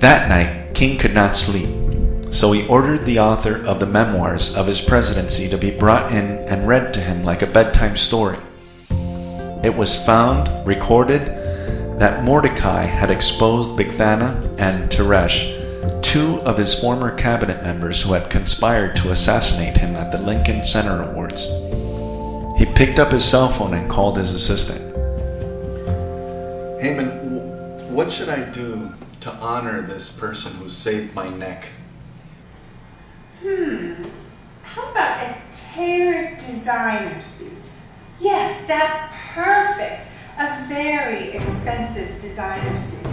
That night, King could not sleep, so he ordered the author of the memoirs of his presidency to be brought in and read to him like a bedtime story. It was found, recorded, that Mordecai had exposed Bigthana and Teresh, two of his former cabinet members who had conspired to assassinate him at the Lincoln Center Awards. He picked up his cell phone and called his assistant. Haman, what should I do to honor this person who saved my neck? How about a tailored designer suit? Yes, that's perfect. A very expensive designer suit.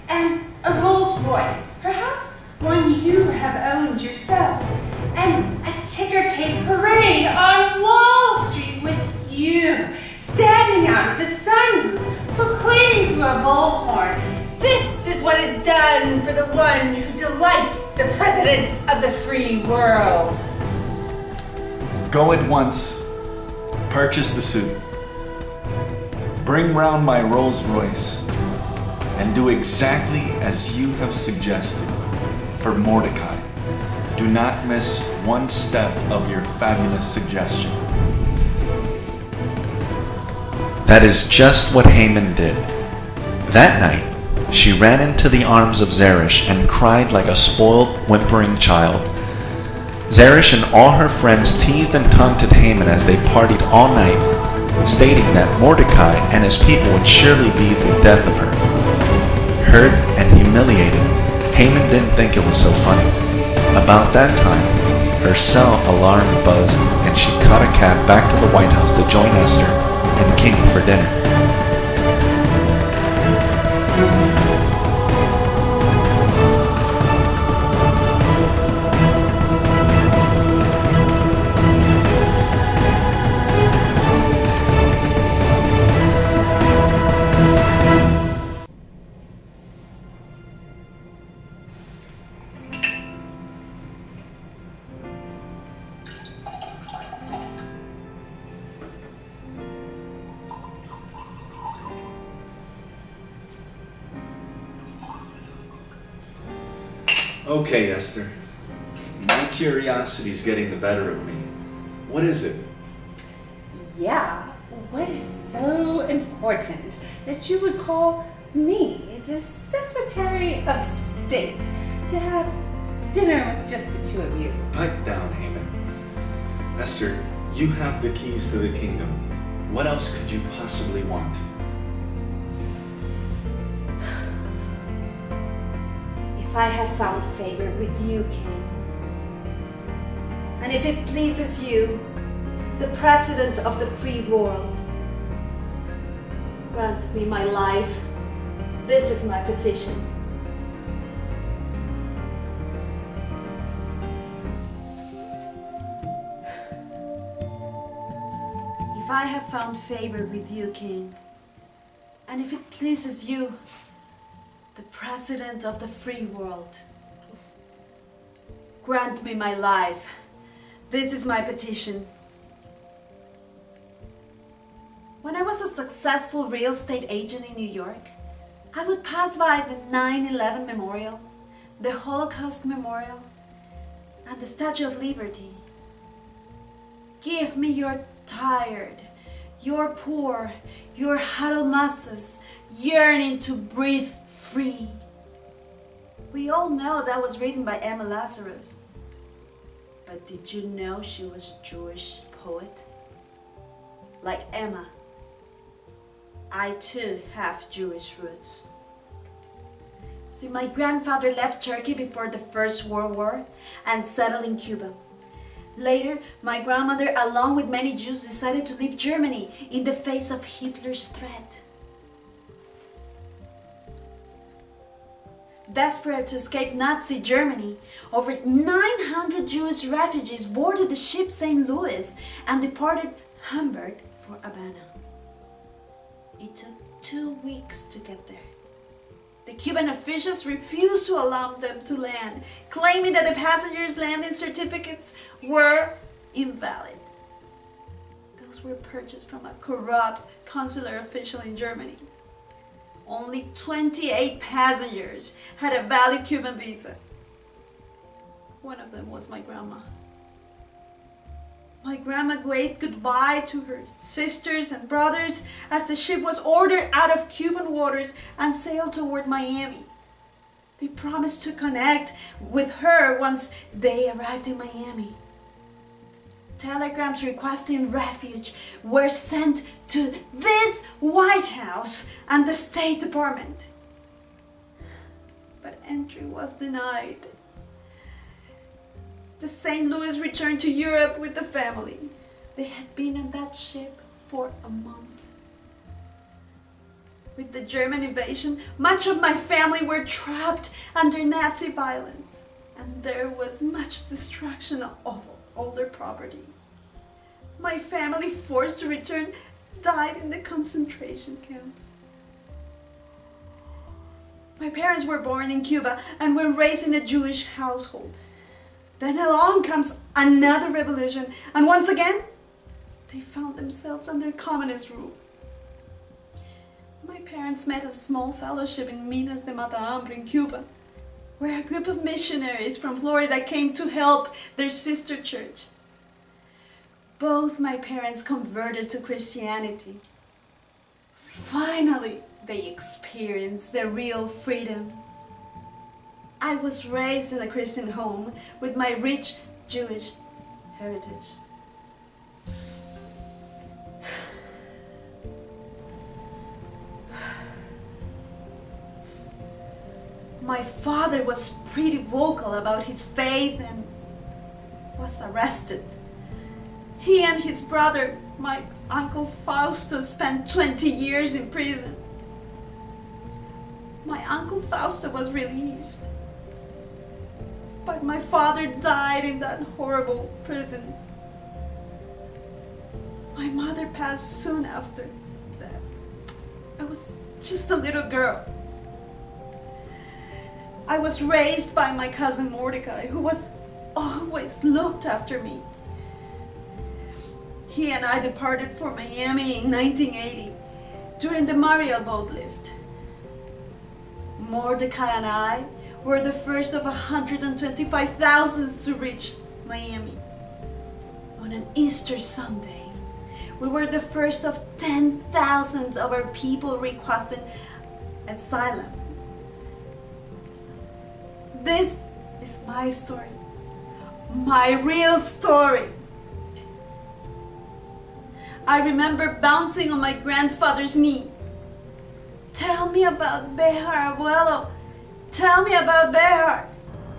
And a Rolls Royce, perhaps one you have owned yourself. And a ticker tape parade on Wall Street with you, standing out of the sunroof, proclaiming through a bullhorn, "This is what is done for the one who delights the President of the free world." Go at once. Purchase the suit. Bring round my Rolls Royce. And do exactly as you have suggested for Mordecai. Do not miss one step of your fabulous suggestion. That is just what Haman did. That night, she ran into the arms of Zeresh and cried like a spoiled, whimpering child. Zeresh and all her friends teased and taunted Haman as they partied all night, stating that Mordecai and his people would surely be the death of her. Hurt and humiliated, Haman didn't think it was so funny. About that time, her cell alarm buzzed and she caught a cab back to the White House to join Esther and King for dinner. Okay, Esther. My curiosity's getting the better of me. What is it? Yeah, what is so important that you would call me, the Secretary of State, to have dinner with just the two of you? Pipe down, Haman. Esther, you have the keys to the kingdom. What else could you possibly want? If I have found favor with you, King, and if it pleases you, the President of the free world, grant me my life. This is my petition. If I have found favor with you, King, and if it pleases you, the President of the free world, grant me my life. This is my petition. When I was a successful real estate agent in New York, I would pass by the 9/11 Memorial, the Holocaust Memorial, and the Statue of Liberty. Give me your tired, your poor, your huddled masses yearning to breathe free. We all know that was written by Emma Lazarus. But did you know she was Jewish poet? Like Emma, I too have Jewish roots. See, my grandfather left Turkey before the First World War and settled in Cuba. Later, my grandmother, along with many Jews, decided to leave Germany in the face of Hitler's threat. Desperate to escape Nazi Germany, over 900 Jewish refugees boarded the ship St. Louis and departed Hamburg for Havana. It took 2 weeks to get there. The Cuban officials refused to allow them to land, claiming that the passengers' landing certificates were invalid. Those were purchased from a corrupt consular official in Germany. only 28 passengers had a valid Cuban visa. One of them was my grandma. My grandma waved goodbye to her sisters and brothers as the ship was ordered out of Cuban waters and sailed toward Miami. They promised to connect with her once they arrived in Miami. Telegrams requesting refuge were sent to this White House and the State Department. But entry was denied. The St. Louis returned to Europe with the family. They had been on that ship for a month. With the German invasion, much of my family were trapped under Nazi violence, and there was much destruction of all their property. My family, forced to return, died in the concentration camps. My parents were born in Cuba and were raised in a Jewish household. Then along comes another revolution, and once again, they found themselves under communist rule. My parents met at a small fellowship in Minas de Matahambre in Cuba, where a group of missionaries from Florida came to help their sister church. Both my parents converted to Christianity. Finally, they experienced their real freedom. I was raised in a Christian home with my rich Jewish heritage. My father was pretty vocal about his faith and was arrested. He and his brother, my uncle Fausto, spent 20 years in prison. My uncle Fausto was released, but my father died in that horrible prison. My mother passed soon after that. I was just a little girl. I was raised by my cousin Mordecai, who was always looked after me. He and I departed for Miami in 1980 during the Mariel boat lift. Mordecai and I were the first of 125,000 to reach Miami. On an Easter Sunday, we were the first of 10,000 of our people requesting asylum. This is my story, my real story. I remember bouncing on my grandfather's knee. Tell me about Behar, abuelo. Tell me about Behar.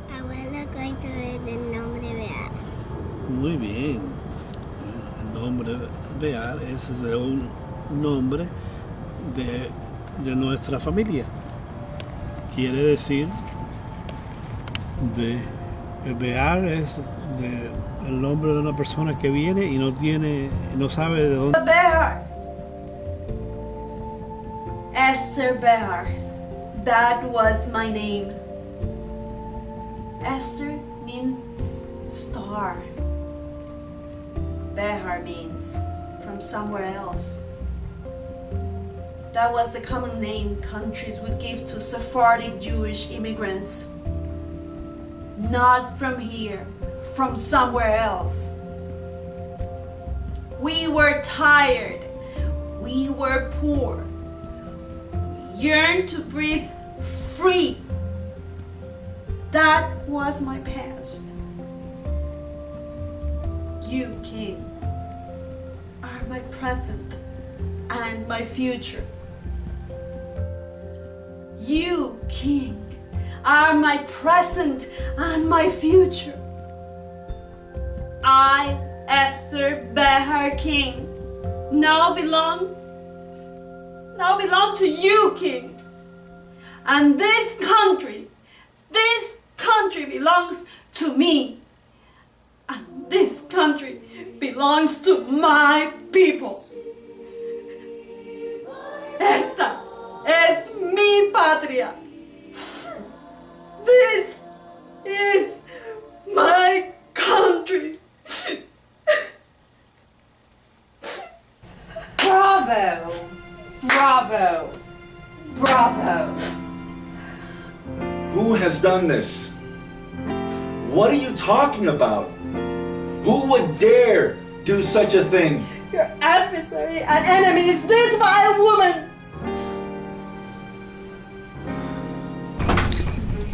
Abuelo, cuéntame del nombre Behar. Muy bien. El nombre Behar es un nombre de nuestra familia. Quiere decir, Behar es el nombre de una persona que viene y no sabe de dónde. Behar. Esther Behar. That was my name. Esther means star. Behar means from somewhere else. That was the common name countries would give to Sephardic Jewish immigrants. Not from here, from somewhere else. We were tired. We were poor. We yearned to breathe free. That was my past. You, King, are my present and my future. You, King, are my present and my future. I, Esther Behar King, now belong to you, King. And this country belongs to me. And this country belongs to my people. Esta es mi patria. This is my country. Bravo! Bravo! Bravo! has done this? What are you talking about? Who would dare do such a thing? Your adversary and enemy is this vile woman!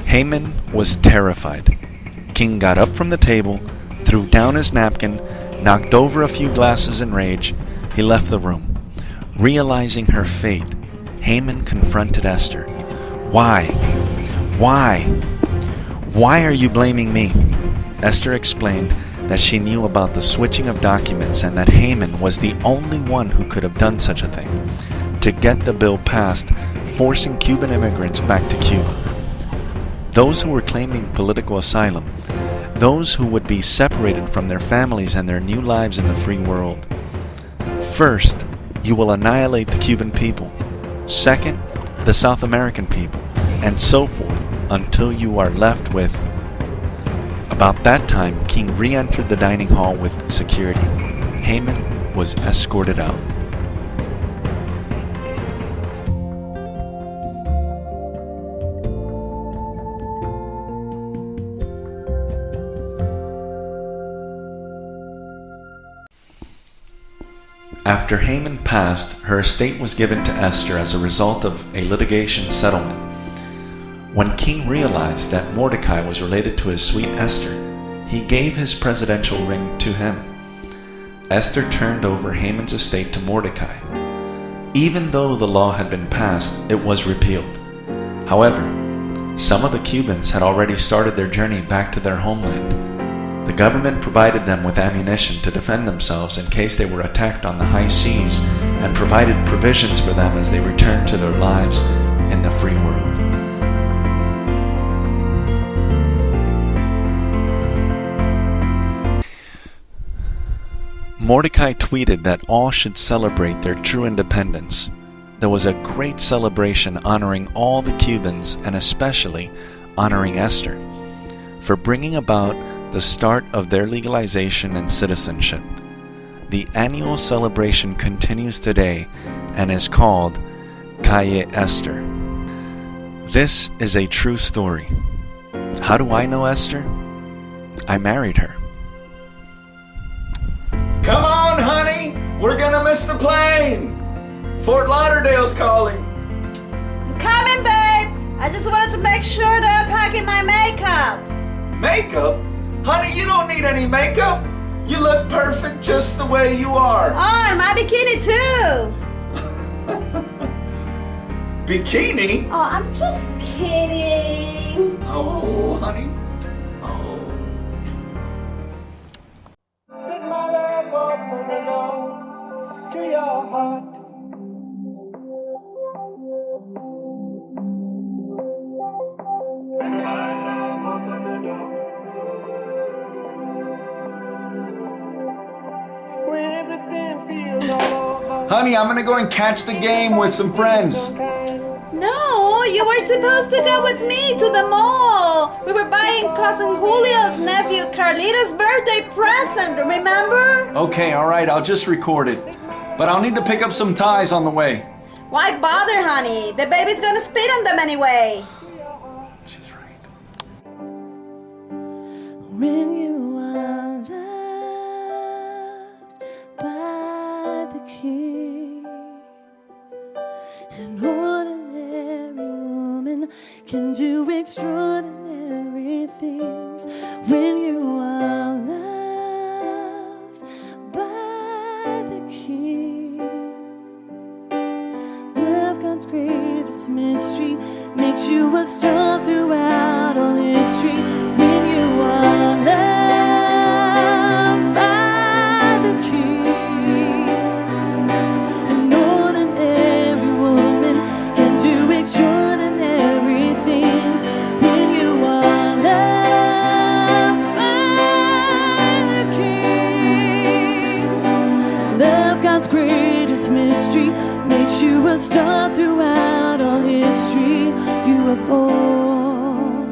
Haman was terrified. King got up from the table, threw down his napkin, knocked over a few glasses in rage. He left the room. Realizing her fate, Haman confronted Esther. Why? Why? Why are you blaming me? Esther explained that she knew about the switching of documents and that Haman was the only one who could have done such a thing, to get the bill passed, forcing Cuban immigrants back to Cuba. Those who were claiming political asylum, those who would be separated from their families and their new lives in the free world. First, you will annihilate the Cuban people. Second, the South American people, and so forth, until you are left with... About that time, King re-entered the dining hall with security. Haman was escorted out. After Haman passed, her estate was given to Esther as a result of a litigation settlement. When King realized that Mordecai was related to his sweet Esther, he gave his presidential ring to him. Esther turned over Haman's estate to Mordecai. Even though the law had been passed, it was repealed. However, some of the Cubans had already started their journey back to their homeland. The government provided them with ammunition to defend themselves in case they were attacked on the high seas, and provided provisions for them as they returned to their lives in the free world. Mordecai tweeted that all should celebrate their true independence. There was a great celebration honoring all the Cubans and especially honoring Esther for bringing about the start of their legalization and citizenship. The annual celebration continues today and is called Calle Esther. This is a true story. How do I know Esther? I married her. Come on, honey! We're gonna miss the plane! Fort Lauderdale's calling! I'm coming, babe! I just wanted to make sure that I'm packing my makeup! Makeup? Honey, you don't need any makeup! You look perfect just the way you are! Oh, and my bikini too! Bikini? Oh, I'm just kidding! Oh, honey. Oh. Let my love open the door to your heart. Let my love open the door. When everything feels all over. Honey, I'm gonna go and catch the game with some friends. No, you were supposed to go with me to the mall. We were buying cousin Julio's nephew Carlito's birthday present, remember? Okay, alright, I'll just record it. But I'll need to pick up some ties on the way. Why bother, honey? The baby's gonna spit on them anyway. She's right. When you are loved by the King, an ordinary woman can do extraordinary things. When you are loved by the King, love, God's greatest mystery, makes you a star throughout all history. When you are loved by the King, an ordinary woman can do extraordinary things. When you are loved by the King, love, God's greatest mystery, makes you a star throughout all history. You were born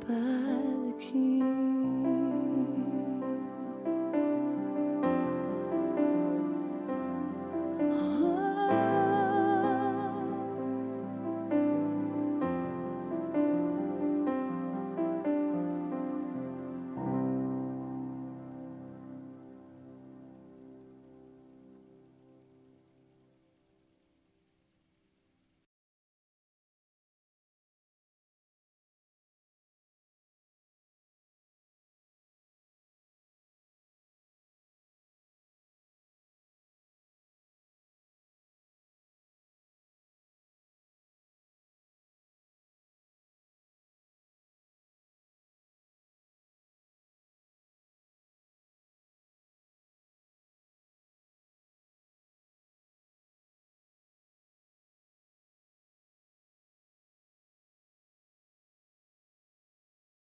goodbye.